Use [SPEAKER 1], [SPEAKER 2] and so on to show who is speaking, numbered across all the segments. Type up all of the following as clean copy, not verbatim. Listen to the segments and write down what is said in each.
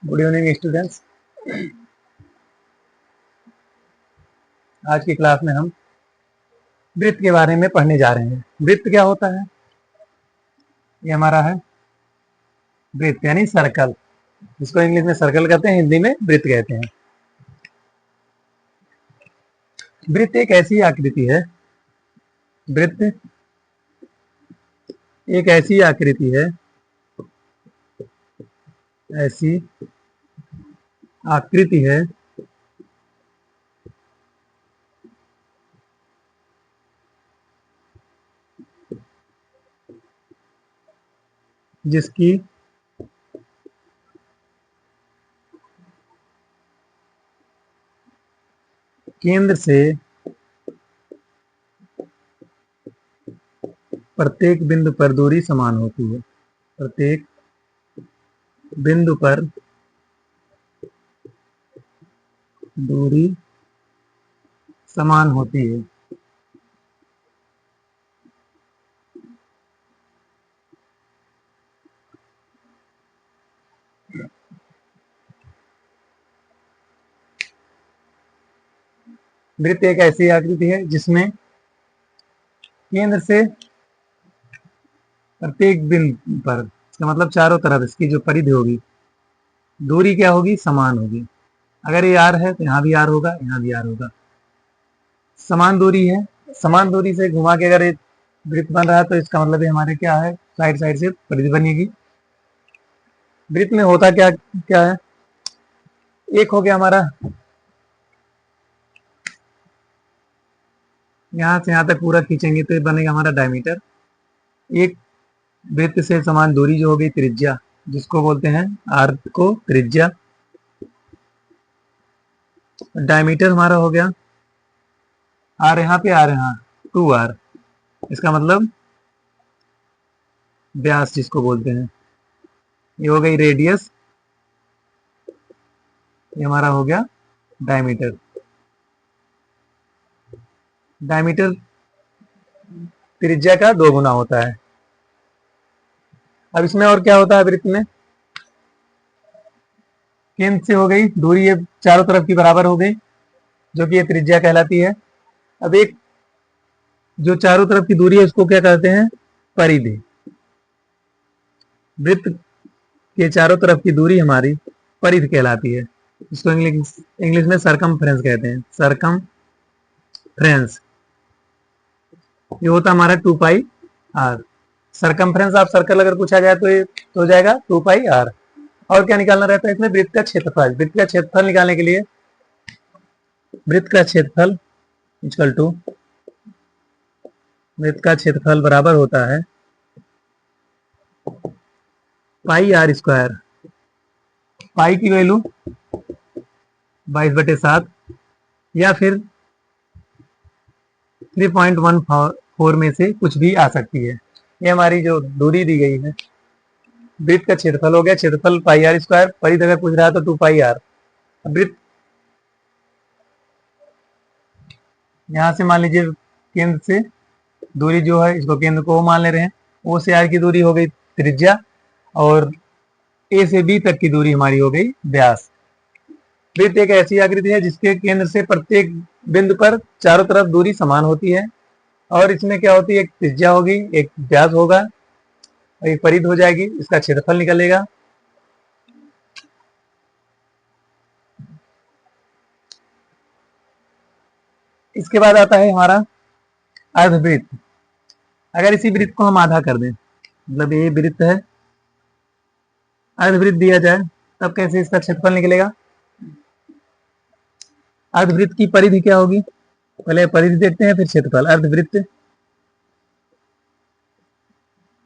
[SPEAKER 1] Good evening students. आज की class में हम वृत्त के बारे में पढ़ने जा रहे हैं। वृत्त क्या होता है? ये हमारा है वृत्त यानी सर्कल, जिसको इंग्लिश में सर्कल कहते हैं, हिंदी में वृत्त कहते हैं। वृत्त एक ऐसी आकृति है, वृत्त एक ऐसी आकृति है, ऐसी आकृति है जिसकी केंद्र से प्रत्येक बिंदु पर दूरी समान होती है। प्रत्येक बिंदु पर दूरी समान होती है। वृत्त एक ऐसी आकृति है जिसमें केंद्र से प्रत्येक बिंदु पर, इसका मतलब चारों तरफ इसकी जो परिधि होगी, दूरी क्या होगी? समान होगी। अगर ये आर है तो यहाँ भी आर होगा, यहाँ भी आर होगा। समान दूरी है, समान दूरी से घुमा के अगर एक वृत्त बन रहा है तो इसका मतलब हमारे क्या है? साइड साइड से परिधि बनेगी। वृत्त में होता क्या क्या है? एक हो गया हमारा यहाँ से यहाँ तक पूरा खींचेंगे तो ये बनेगा हमारा डायमीटर। एक वृत्त से समान दूरी जो हो गई त्रिज्या, जिसको बोलते हैं आर को त्रिज्या। डायमीटर हमारा हो गया आर यहाँ पे, आर यहाँ 2r, इसका मतलब व्यास जिसको बोलते हैं। ये हो गई रेडियस, ये हमारा हो गया डायमीटर। डायमीटर त्रिज्या का 2 गुना होता है। अब इसमें और क्या होता है? वृत्त में केंद्र से हो गई दूरी, ये चारों तरफ की बराबर हो गई, जो कि ये त्रिज्या कहलाती है। अब एक जो चारों तरफ की दूरी है उसको क्या कहते हैं? परिधि। वृत्त के चारों तरफ की दूरी हमारी परिधि कहलाती है। इसको इंग्लिश में सरकमफ्रेंस कहते हैं। सरकमफ्रेंस ये होता हमारा 2πr। सरकमफ्रेंस ऑफ सर्कल अगर पूछा जाए तो ये तो हो जाएगा 2πr। और क्या निकालना रहता है इसमें? वृत्त का क्षेत्रफल। वृत्त का क्षेत्रफल निकालने के लिए वृत्त का क्षेत्रफल इक्वल टू, वृत्त का क्षेत्रफल बराबर होता है πr²। पाई की वैल्यू 22/7 या फिर 3.14 में से कुछ भी आ सकती है। ये हमारी जो दूरी दी गई है, वृत्त का क्षेत्रफल हो गया। क्षेत्रफल πr², परिधि अगर पूछ रहा है तो 2πr। वृत्त यहां से मान लीजिए केंद्र से दूरी जो है, इसको केंद्र को मान ले रहे हैं, ओ से आर की दूरी हो गई त्रिज्या, और ए से बी तक की दूरी हमारी हो गई व्यास। वृत्त एक ऐसी आकृति है जिसके केंद्र से प्रत्येक बिंदु पर चारों तरफ दूरी समान होती है, और इसमें क्या होती है? एक त्रिज्या होगी, एक व्यास होगा, और एक परिधि हो जाएगी, इसका क्षेत्रफल निकलेगा। इसके बाद आता है हमारा अर्धवृत्त। अगर इसी वृत्त को हम आधा कर दें, मतलब ये वृत्त है, अर्धवृत्त दिया जाए, तब कैसे इसका क्षेत्रफल निकलेगा? अर्धवृत्त की परिधि क्या होगी? पहले परिधि देखते हैं फिर क्षेत्रफल। अर्धवृत्त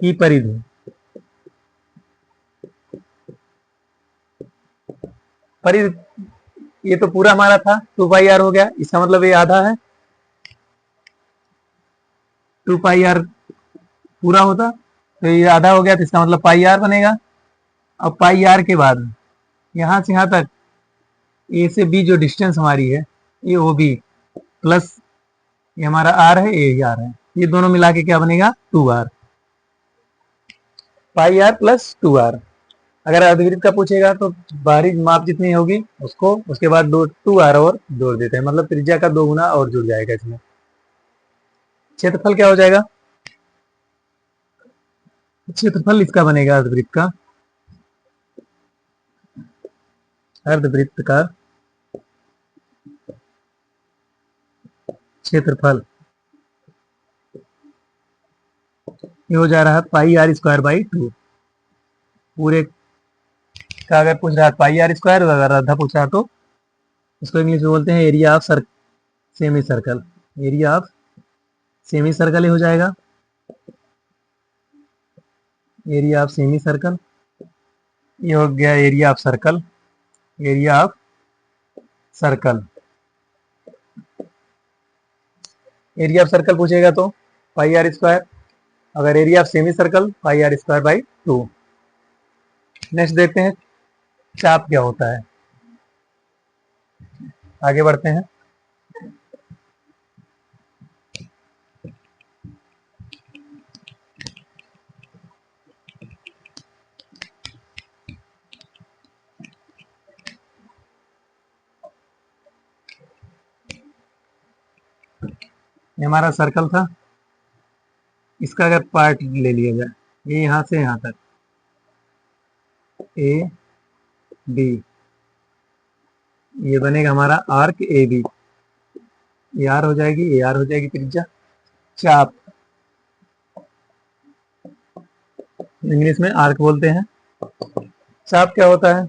[SPEAKER 1] की परिधि, परिधि ये तो पूरा हमारा था, 2πr हो गया, इसका मतलब ये आधा है। 2πr पूरा होता तो ये आधा हो गया, तो इसका मतलब πr बनेगा। अब πr के बाद यहां से यहां तक ए से बी जो डिस्टेंस हमारी है, ये ओ बी प्लस ये हमारा आर है, ये आर है, ये दोनों मिला के क्या बनेगा? 2r। πr plus 2r। अगर अर्धवृत्त का पूछेगा तो बाहरी माप जितनी होगी उसको उसके बाद 2r और जोड़ देते हैं, मतलब त्रिज्या का 2 गुना और जुड़ जाएगा इसमें। क्षेत्रफल क्या हो जाएगा? क्षेत्रफल इसका बनेगा अर्धवृत्त का, अर्धवृत्त का क्षेत्रफल ये हो जा रहा है πr²/2। पूरे का अगर पूछ रहा है πr², अगर आधा पूछ रहा तो इसको इंग्लिश में बोलते हैं area of semi circle. Area of semi circle ही हो जाएगा, एरिया ऑफ सेमी सर्कल। ये हो गया area of circle, area of circle. Area of circle पूछेगा तो πr², अगर area of semi circle πr²/2। Next देखते हैं चाप क्या होता है, आगे बढ़ते हैं। ये हमारा सर्कल था, इसका अगर पार्ट ले लिया जाए, ये यहां से यहां तक ए बी, ये बनेगा हमारा arc A B. A R हो जाएगी, ए आर हो जाएगी त्रिज्या। चाप इंग्लिश में आर्क बोलते हैं। चाप क्या होता है?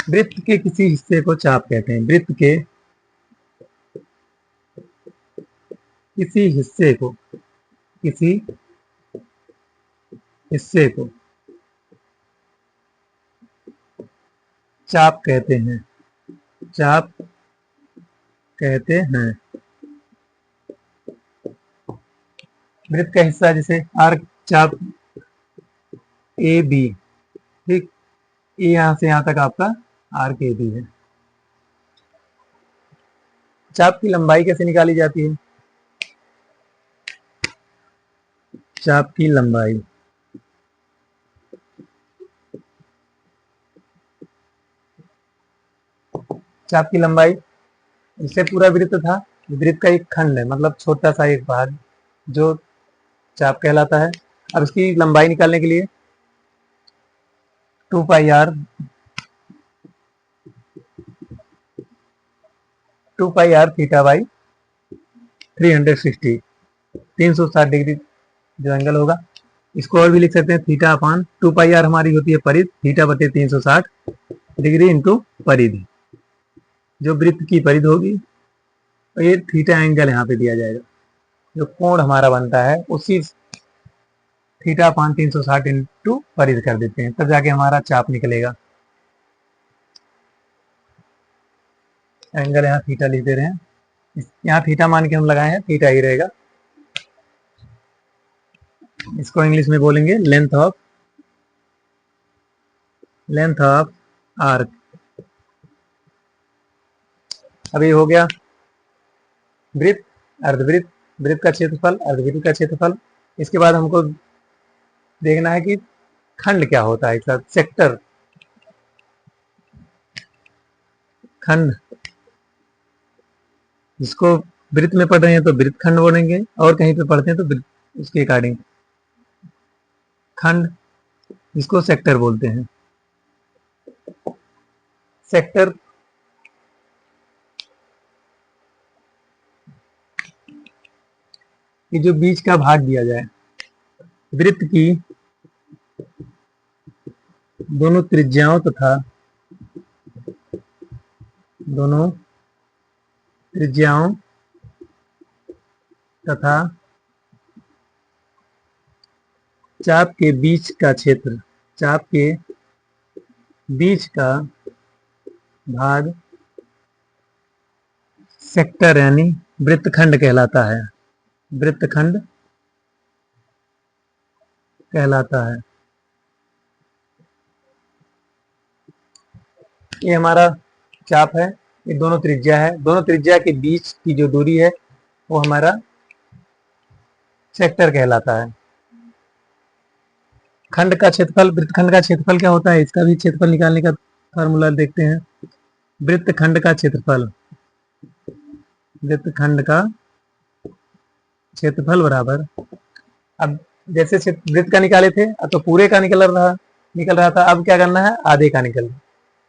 [SPEAKER 1] वृत्त के किसी हिस्से को चाप कहते हैं। वृत्त के किसी हिस्से को, किसी हिस्से को चाप कहते हैं, चाप कहते हैं। वृत्त का हिस्सा जैसे आर्क, चाप ए बी, ठीक, ये यहां से यहां तक आपका आर्क ए बी है। चाप की लंबाई कैसे निकाली जाती है? चाप की लंबाई, चाप की लंबाई, इससे पूरा वृत्त था, वृत्त का एक खंड है, मतलब छोटा सा एक भाग जो चाप कहलाता है। अब इसकी लंबाई निकालने के लिए 2πr 2πr θ/360, 360 डिग्री जो एंगल होगा, इसको और भी लिख सकते हैं θ/2πr हमारी होती है परिधि, θ/360 डिग्री इंटू परिधि, जो वृत्त की परिधि होगी। तो ये थीटा एंगल यहाँ पे दिया जाएगा, जो कोण हमारा बनता है उसी θ/360 इंटू परिधि कर देते हैं, तब जाके हमारा चाप निकलेगा। एंगल यहाँ थीटा लिख दे रहे हैं, यहाँ थीटा मान के हम लगाए हैं, थीटा ही रहेगा। इसको इंग्लिश में बोलेंगे लेंथ ऑफ आर्क। अभी हो गया वृत्त, अर्धवृत्त, वृत्त का क्षेत्रफल, अर्धवृत्त का क्षेत्रफल। इसके बाद हमको देखना है कि खंड क्या होता है इसका, सेक्टर, खंड। जिसको वृत्त में पढ़ रहे हैं तो वृत्त खंड बोलेंगे, और कहीं पे पढ़ते हैं तो वृत्त उसके अकॉर्डिंग खंड, जिसको सेक्टर बोलते हैं। सेक्टर कि जो बीच का भाग दिया जाए, वृत्त की दोनों त्रिज्याओं तथा दोनों त्रिज्याओं तथा चाप के बीच का क्षेत्र, चाप के बीच का भाग सेक्टर यानी वृत्तखंड कहलाता है, वृत्तखंड कहलाता है। ये हमारा चाप है, ये दोनों त्रिज्या है, दोनों त्रिज्या के बीच की जो दूरी है वो हमारा सेक्टर कहलाता है। खंड का क्षेत्रफल, वृत्तखंड का क्षेत्रफल क्या होता है, इसका भी क्षेत्रफल निकालने का फार्मूला देखते हैं। वृत्तखंड का क्षेत्रफल, वृत्तखंड का क्षेत्रफल बराबर, अब जैसे वृत्त का निकाले थे तो पूरे का निकल रहा था, अब क्या करना है, आधे का निकल रहा,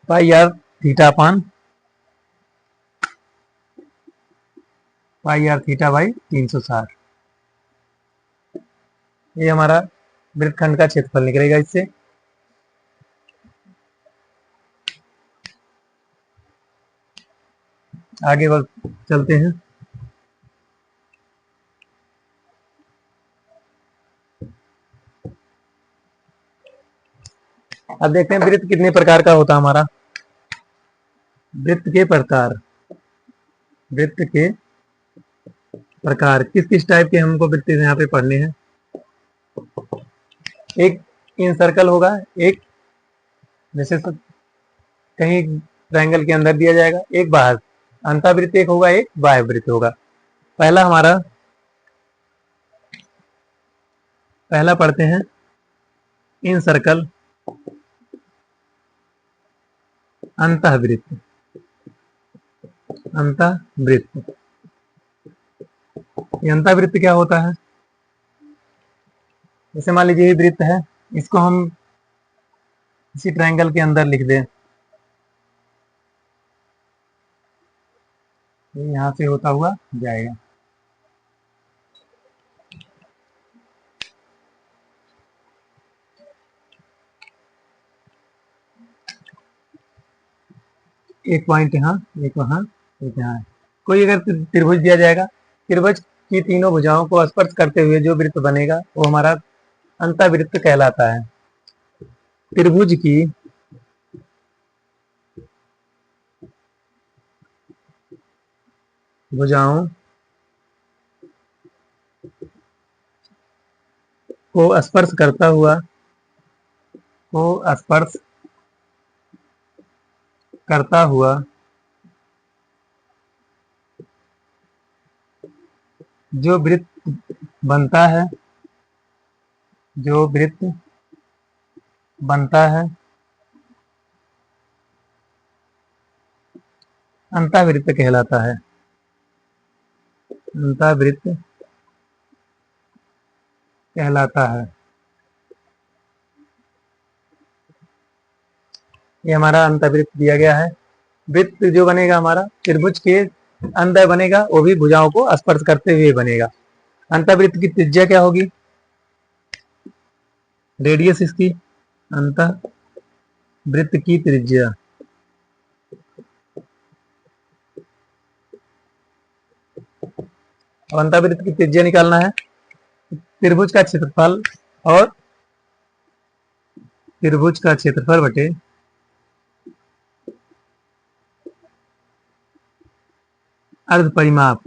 [SPEAKER 1] pi r theta upon pi r theta by 360, ये हमारा वृत्तखंड का क्षेत्रफल निकलेगा इससे। आगे बढ़ चलते हैं। अब देखते हैं वृत्त कितने प्रकार का होता है हमारा। वृत्त के प्रकार, वृत्त के प्रकार किस किस टाइप के हमको वृत्त यहाँ पे पढ़ने हैं। एक इन सर्कल होगा, एक जैसे कहीं ट्रायंगल के अंदर दिया जाएगा, एक बाहर अंतःवृत्त एक होगा, एक बाह्य वृत्त होगा। पहला पढ़ते हैं इन सर्कल अंतःवृत्त, अंतःवृत्त, ये अंतःवृत्त क्या होता है, जैसे मान लीजिए ये वृत्त है, इसको हम इसी ट्रायंगल के अंदर लिख दें, ये यहां से होता हुआ जाएगा। एक पॉइंट यहाँ, एक वहां, एक यहाँ। कोई अगर त्रिभुज दिया जाएगा, त्रिभुज की तीनों भुजाओं को स्पर्श करते हुए जो वृत्त बनेगा वो हमारा अंतःवृत्त कहलाता है। त्रिभुज की भुजाओं को स्पर्श करता हुआ, को स्पर्श करता हुआ जो वृत्त बनता है, जो वृत्त बनता है अंतःवृत्त कहलाता है, अंतःवृत्त कहलाता है। ये हमारा अंतःवृत्त दिया गया है। वृत्त जो बनेगा हमारा त्रिभुज के अंदर बनेगा, वो भी भुजाओं को स्पर्श करते हुए बनेगा। अंतःवृत्त की त्रिज्या क्या होगी, रेडियस इसकी, अंतःवृत्त की त्रिज्या, अंतःवृत्त की त्रिज्या निकालना है त्रिभुज का क्षेत्रफल और त्रिभुज का क्षेत्रफल बटे अर्ध परिमाप,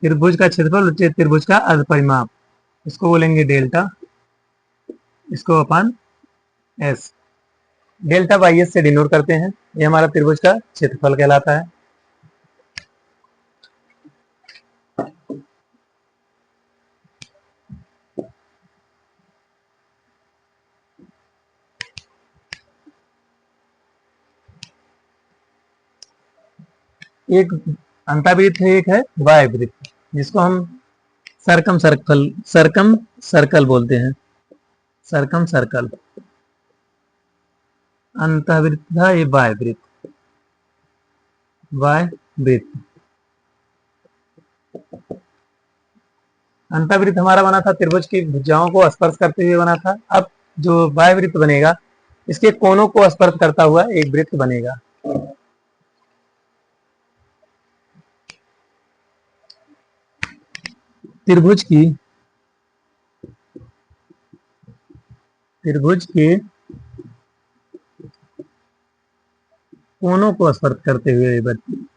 [SPEAKER 1] त्रिभुज का क्षेत्रफल बटे त्रिभुज का अर्ध परिमाप, इसको बोलेंगे डेल्टा, इसको अपन एस, डेल्टा बाई एस से डिनोट करते हैं। ये हमारा त्रिभुज का क्षेत्रफल कहलाता है। एक अंतःवृत्त है, एक है बाह्य वृत्त, जिसको हम सरकम सर्कल बोलते हैं, सरकम सर्कल। अंतःवृत्त था ये बाह्य वृत्त, बाह्य वृत्त। अंतःवृत्त हमारा बना था त्रिभुज की भुजाओं को स्पर्श करते हुए बना था। अब जो बाह्य वृत्त बनेगा, इसके कोनों को स्पर्श करता हुआ एक वृत्त बनेगा। त्रिभुज की, त्रिभुज के कोनों को स्पर्श करते हुए,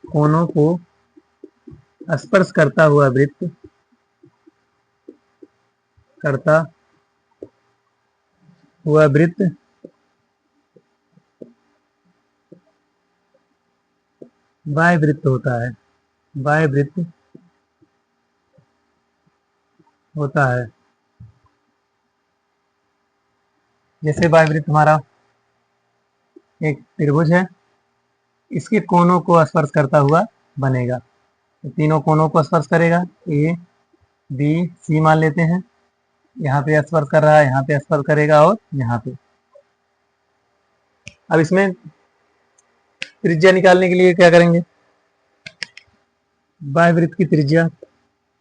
[SPEAKER 1] कोनों को स्पर्श करता हुआ वृत्त, करता हुआ वृत्त बाह्य वृत्त होता है, बाह्य वृत्त होता है। जैसे बाह्यवृत्त हमारा एक त्रिभुज है, इसके कोनों को स्पर्श करता हुआ बनेगा। तो तीनों कोनों को स्पर्श करेगा, ए बी सी मान लेते हैं। यहाँ पे स्पर्श कर रहा है, यहाँ पे स्पर्श करेगा और यहाँ पे। अब इसमें त्रिज्या निकालने के लिए क्या करेंगे? बाह्यवृत्त की त्रिज्या,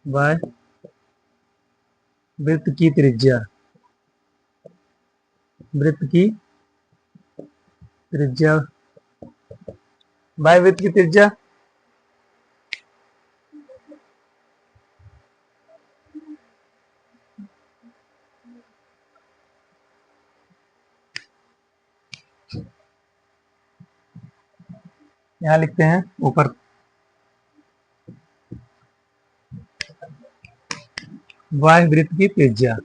[SPEAKER 1] बाह्यवृत्त की त्रिज्या, वृत्त की त्रिज्या, बाह्यवृत्त की त्रिज्या यहाँ लिखते हैं ऊपर, बाह्यवृत्त की त्रिज्या,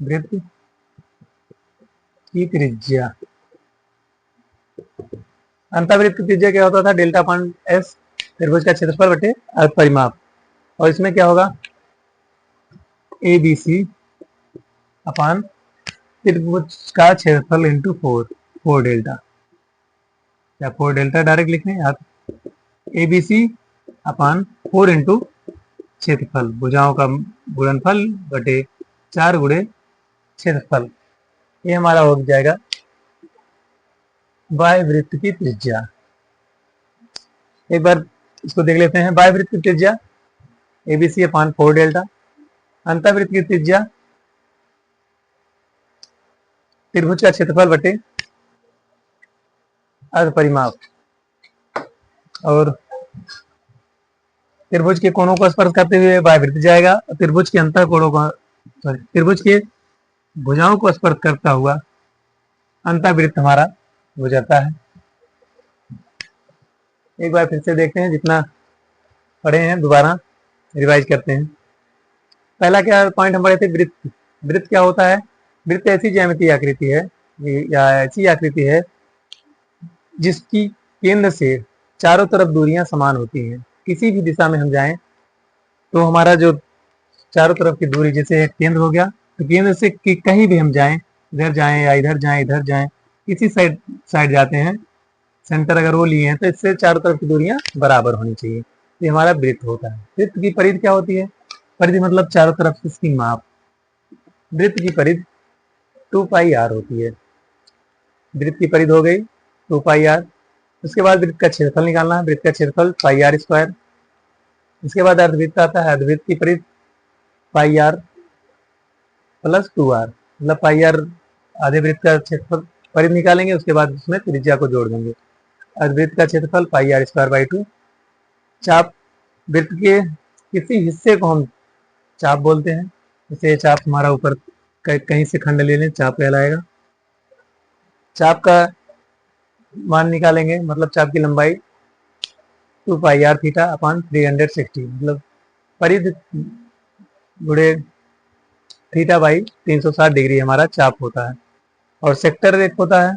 [SPEAKER 1] वृत्त की त्रिज्या। अंतःवृत्त की त्रिज्या क्या होता था? डेल्टा अपॉन एस, त्रिभुज का क्षेत्रफल बटे परिमाप। और इसमें क्या होगा? ए बी सी अपान त्रिभुज का क्षेत्रफल इंटू 4 डेल्टा, या 4 डेल्टा डायरेक्ट लिख लें। A B C upon 4 into क्षेत्रफल, भुजाओं का गुणनफल बटे 4 गुणे क्षेत्रफल। ये हमारा हो जाएगा बाह्यवृत्त की त्रिज्या। एक बार इसको देख लेते हैं। बाह्यवृत्त की त्रिज्या एबीसी अपान 4 डेल्टा, अंतःवृत्त की त्रिज्या त्रिभुज का क्षेत्रफल बटे अर्ध परिमाप, और त्रिभुज के कोणों को स्पर्श करते हुए बाह्यवृत्त जाएगा, त्रिभुज के अंतर कोणों को, त्रिभुज के भुजाओं को स्पर्श करता हुआ अंतःवृत्त हमारा गुजरता है। एक बार फिर से देखते हैं, जितना पढ़े हैं दोबारा रिवाइज करते हैं। पहला क्या पॉइंट हम पढ़े थे? वृत्त। वृत्त क्या होता है? वृत्त ऐसी ज्यामितीय आकृति है या ऐसी आकृति है जिसकी केंद्र से चारों तरफ दूरियां समान होती हैं। किसी भी दिशा में हम जाएं तो हमारा जो चारों तरफ की दूरी, जैसे केंद्र हो गया, तो केंद्र से कहीं भी हम जाएं, इधर जाएं या इधर जाएं, इधर जाएं, किसी साइड जाते हैं, सेंटर अगर वो लिए हैं, तो इससे चारों तरफ की दूरियां बराबर होनी चाहिए। ये हमारा वृत्त होता है। वृत्त की परिधि क्या होती है? परिधि मतलब चारों तरफ से इसकी माप। वृत्त की परिधि 2 पाई आर होती है। वृत्त की परिधि हो गई 2 पाई आर। उसके बाद वृत्त का क्षेत्रफल निकालना है। वृत्त का क्षेत्रफल पाई आर स्क्वायर। इसके बाद अर्धवृत्त आता है। अर्धवृत्त की परिधि पाई आर प्लस 2r, मतलब पाई आर आधे वृत्त का क्षेत्रफल परिधि निकालेंगे, उसके बाद उसमें त्रिज्या को जोड़ देंगे। अर्धवृत्त का क्षेत्रफल पाई आर स्क्वायर बाई 2। चाप, वृत्त के किसी हिस्से को हम चाप बोलते हैं। जैसे चाप हमारा ऊपर कहीं से खंड ले लें, चाप कहलाएगा। चाप का मान निकालेंगे, मतलब चाप की लंबाई 2 पाई आर थीटा अपान 360, मतलब परिधि गुणे थीटा बाई 360 डिग्री हमारा चाप होता है। और सेक्टर एक होता है।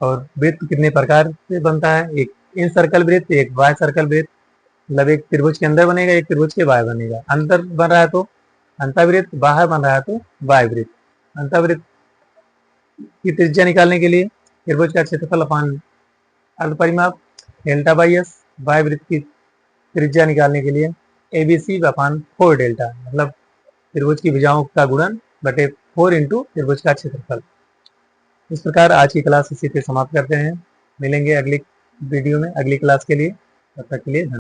[SPEAKER 1] और वृत्त कितने प्रकार से बनता है? एक इन सर्कल वृत्त, एक वाय सर्कल वृत्त, मतलब एक त्रिभुज के अंदर बनेगा, एक त्रिभुज के बाहर बनेगा। अंदर बन रहा है तो अंतःवृत्त, बाहर बन रहा है तो बाह्यवृत्त। अंतःवृत्त की त्रिज्या निकालने के लिए त्रिभुज का क्षेत्रफल अपान अर्ध परिमाप डेल्टा बाई एस। बाह्यवृत्त की त्रिज्या निकालने के लिए एबीसी अपान 4 डेल्टा, मतलब त्रिभुज की भुजाओं का गुणन बटे 4 इंटू त्रिभुज का क्षेत्रफल। इस प्रकार आज की क्लास इसी पे समाप्त करते हैं। मिलेंगे अगली वीडियो में अगली क्लास के लिए। तब तक के लिए धन्यवाद।